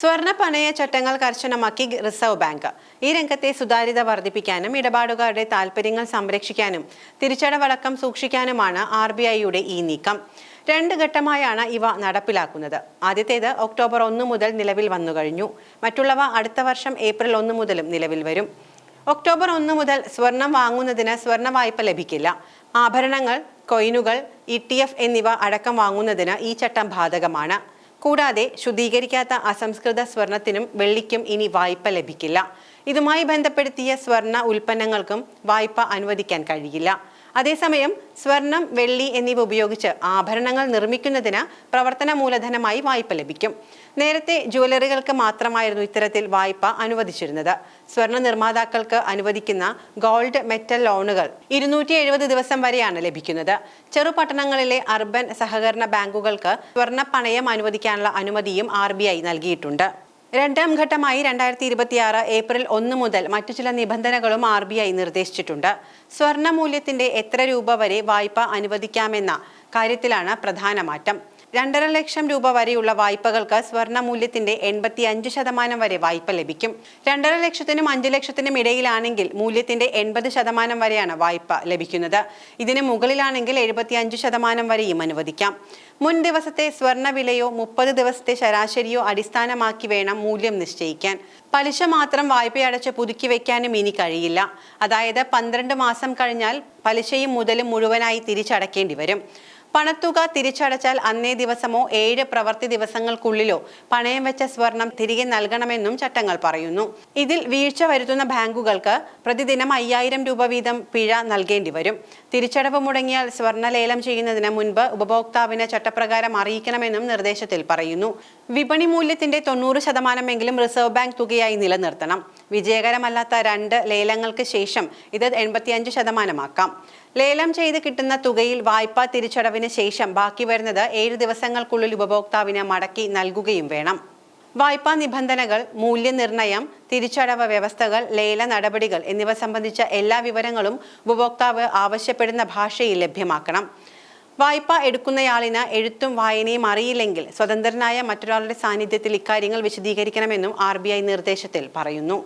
സ്വർണ്ണ പണയ ചട്ടങ്ങൾ കർശനമാക്കി റിസർവ് ബാങ്ക്. ഈ രംഗത്തെ സുതാര്യത വർദ്ധിപ്പിക്കാനും ഇടപാടുകാരുടെ താൽപര്യങ്ങൾ സംരക്ഷിക്കാനും തിരിച്ചടവടക്കം സൂക്ഷിക്കാനുമാണ് RBIയുടെ ഈ നീക്കം. 2 ഘട്ടമായാണ് ഇവ നടപ്പിലാക്കുന്നത്. ആദ്യത്തേത് ഒക്ടോബർ 1 മുതൽ നിലവിൽ വന്നുകഴിഞ്ഞു. മറ്റുള്ളവ അടുത്ത വർഷം ഏപ്രിൽ 1 മുതലും നിലവിൽ വരും. ഒക്ടോബർ 1 മുതൽ സ്വർണം വാങ്ങുന്നതിന് സ്വർണ്ണ വായ്പ ലഭിക്കില്ല. ആഭരണങ്ങൾ, കൊയിനുകൾ, ETF എന്നിവ അടക്കം വാങ്ങുന്നതിന് ഈ ചട്ടം ബാധകമാണ്. കൂടാതെ ശുദ്ധീകരിക്കാത്ത അസംസ്കൃത സ്വർണത്തിനും വെള്ളിക്കും ഇനി വായ്പ ലഭിക്കില്ല. ഇതുമായി ബന്ധപ്പെടുത്തിയ സ്വർണ്ണ ഉൽപ്പന്നങ്ങൾക്കും വായ്പ അനുവദിക്കാൻ കഴിയില്ല. അതേസമയം സ്വർണം, വെള്ളി എന്നിവ ഉപയോഗിച്ച് ആഭരണങ്ങൾ നിർമ്മിക്കുന്നതിന് പ്രവർത്തന മൂലധനമായി വായ്പ ലഭിക്കും. നേരത്തെ ജ്വല്ലറികൾക്ക് മാത്രമായിരുന്നു ഇത്തരത്തിൽ വായ്പ അനുവദിച്ചിരുന്നത്. സ്വർണ്ണ നിർമ്മാതാക്കൾക്ക് അനുവദിക്കുന്ന ഗോൾഡ് മെറ്റൽ ലോണുകൾ 270 ദിവസം വരെയാണ് ലഭിക്കുന്നത്. ചെറുപട്ടണങ്ങളിലെ അർബൻ സഹകരണ ബാങ്കുകൾക്ക് സ്വർണ്ണ പണയം അനുവദിക്കാനുള്ള അനുമതിയും RBI നൽകിയിട്ടുണ്ട്. രണ്ടാം ഘട്ടമായി 2026 ഏപ്രിൽ 1 മുതൽ മറ്റു ചില നിബന്ധനകളും RBI നിർദ്ദേശിച്ചിട്ടുണ്ട്. സ്വർണ്ണ മൂല്യത്തിന്റെ എത്ര രൂപ വരെ വായ്പ അനുവദിക്കാമെന്ന കാര്യത്തിലാണ് പ്രധാന മാറ്റം. 2.5 ലക്ഷം രൂപ വരെയുള്ള വായ്പകൾക്ക് സ്വർണ്ണ മൂല്യത്തിന്റെ 85% വരെ വായ്പ ലഭിക്കും. 2.5 ലക്ഷത്തിനും 5 ലക്ഷത്തിനും ഇടയിലാണെങ്കിൽ മൂല്യത്തിന്റെ 80% വരെയാണ് വായ്പ ലഭിക്കുന്നത്. ഇതിന് മുകളിലാണെങ്കിൽ 75% വരെയും അനുവദിക്കാം. മുൻ ദിവസത്തെ സ്വർണ്ണ വിലയോ 30 ദിവസത്തെ ശരാശരിയോ അടിസ്ഥാനമാക്കി വേണം മൂല്യം നിശ്ചയിക്കാൻ. പലിശ മാത്രം വായ്പയടച്ച് പുതുക്കി വെക്കാനും ഇനി കഴിയില്ല. അതായത് 12 മാസം കഴിഞ്ഞാൽ പലിശയും മുതലും മുഴുവനായി തിരിച്ചടക്കേണ്ടി വരും. പണത്തുക തിരിച്ചടച്ചാൽ അന്നേ ദിവസമോ 7 പ്രവൃത്തി ദിവസങ്ങൾക്കുള്ളിലോ പണയം വെച്ച സ്വർണം തിരികെ നൽകണമെന്നും ചട്ടങ്ങൾ പറയുന്നു. ഇതിൽ വീഴ്ച വരുത്തുന്ന ബാങ്കുകൾക്ക് പ്രതിദിനം 5000 രൂപ വീതം പിഴ നൽകേണ്ടി വരും. തിരിച്ചടവ് മുടങ്ങിയാൽ സ്വർണ്ണ ലേലം ചെയ്യുന്നതിന് മുൻപ് ഉപഭോക്താവിന് ചട്ടപ്രകാരം അറിയിക്കണമെന്നും നിർദ്ദേശത്തിൽ പറയുന്നു. വിപണി മൂല്യത്തിന്റെ 90% റിസർവ് ബാങ്ക് തുകയായി നിലനിർത്തണം. വിജയകരമല്ലാത്ത 2 ലേലങ്ങൾക്ക് ശേഷം ഇത് 85% ആക്കാം. ലേലം ചെയ്ത് കിട്ടുന്ന തുകയിൽ വായ്പാ തിരിച്ചടവിന് ശേഷം ബാക്കി വരുന്നത് 7 ദിവസങ്ങൾക്കുള്ളിൽ ഉപഭോക്താവിന് മടക്കി നൽകുകയും വേണം. വായ്പാ നിബന്ധനകൾ, മൂല്യനിർണ്ണയം, തിരിച്ചടവ് വ്യവസ്ഥകൾ, ലേല നടപടികൾ എന്നിവ സംബന്ധിച്ച എല്ലാ വിവരങ്ങളും ഉപഭോക്താവ് ആവശ്യപ്പെടുന്ന ഭാഷയിൽ ലഭ്യമാക്കണം. വായ്പ എടുക്കുന്നയാളിന് എഴുത്തും വായനയും അറിയില്ലെങ്കിൽ സ്വതന്ത്രനായ മറ്റൊരാളുടെ സാന്നിധ്യത്തിൽ ഇക്കാര്യങ്ങൾ വിശദീകരിക്കണമെന്നും RBI നിർദ്ദേശത്തിൽ പറയുന്നു.